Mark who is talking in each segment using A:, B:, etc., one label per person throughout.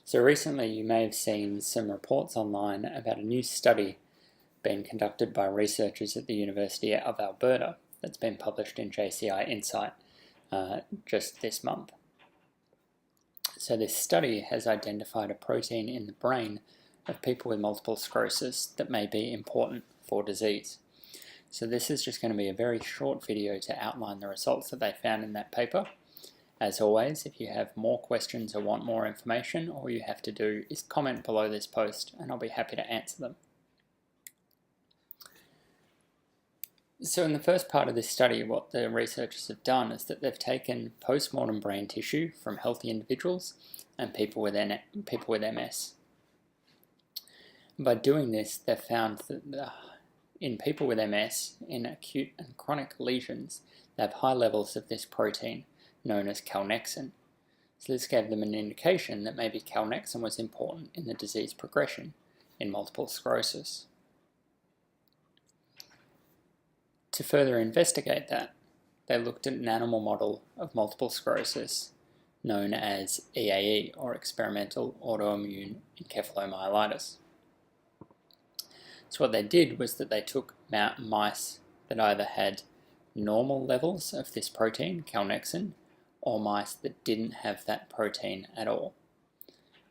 A: So recently you may have seen some reports online about a new study being conducted by researchers at the University of Alberta that's been published in JCI Insight just this month. So this study has identified a protein in the brain of people with multiple sclerosis that may be important for disease. So this is just going to be a very short video to outline the results that they found in that paper. As always, if you have more questions or want more information, all you have to do is comment below this post and I'll be happy to answer them. So in the first part of this study, what the researchers have done is that they've taken post-mortem brain tissue from healthy individuals and people with MS. By doing this, they've found that in people with MS, in acute and chronic lesions, they have high levels of this protein, known as Calnexin. So this gave them an indication that maybe Calnexin was important in the disease progression in multiple sclerosis. To further investigate that, they looked at an animal model of multiple sclerosis known as EAE, or experimental autoimmune encephalomyelitis. So what they did was that they took mice that either had normal levels of this protein, Calnexin, or mice that didn't have that protein at all.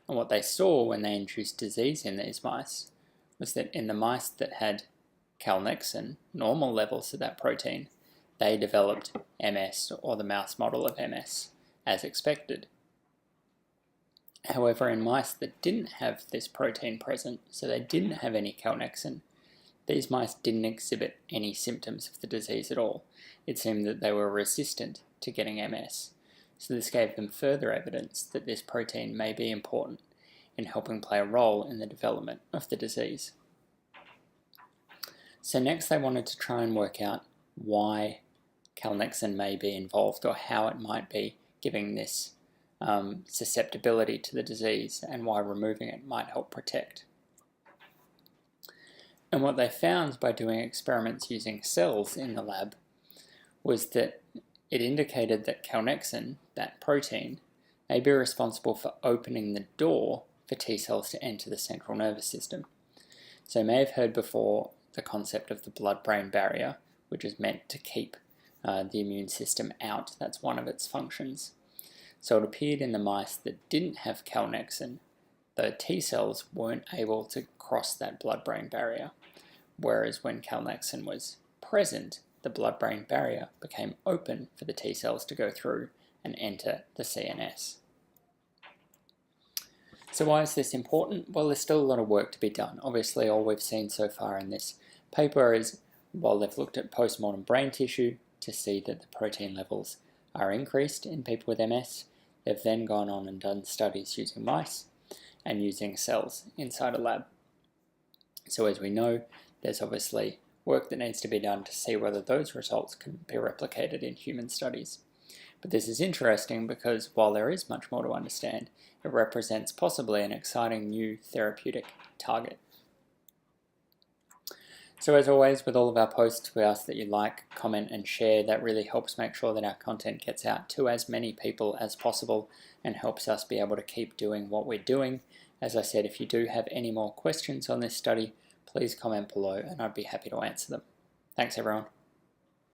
A: And what they saw when they induced disease in these mice was that in the mice that had Calnexin, normal levels of that protein, they developed MS, or the mouse model of MS, as expected. However, in mice that didn't have this protein present, so they didn't have any Calnexin, these mice didn't exhibit any symptoms of the disease at all. It seemed that they were resistant to getting MS. So this gave them further evidence that this protein may be important in helping play a role in the development of the disease. So next they wanted to try and work out why Calnexin may be involved, or how it might be giving this susceptibility to the disease, and why removing it might help protect. And what they found by doing experiments using cells in the lab was that it indicated that Calnexin, that protein, may be responsible for opening the door for T cells to enter the central nervous system. So you may have heard before the concept of the blood-brain barrier, which is meant to keep the immune system out. That's one of its functions. So it appeared in the mice that didn't have Calnexin, the T cells weren't able to cross that blood-brain barrier, whereas when Calnexin was present, the blood-brain barrier became open for the T cells to go through and enter the CNS. So why is this important? Well, there's still a lot of work to be done. Obviously, all we've seen so far in this paper is, while they've looked at post-mortem brain tissue to see that the protein levels are increased in people with MS, they've then gone on and done studies using mice and using cells inside a lab. So as we know, there's obviously work that needs to be done to see whether those results can be replicated in human studies. But this is interesting because while there is much more to understand, it represents possibly an exciting new therapeutic target. So as always, with all of our posts, we ask that you like, comment and share. That really helps make sure that our content gets out to as many people as possible and helps us be able to keep doing what we're doing. As I said, if you do have any more questions on this study, please comment below and I'd be happy to answer them. Thanks everyone.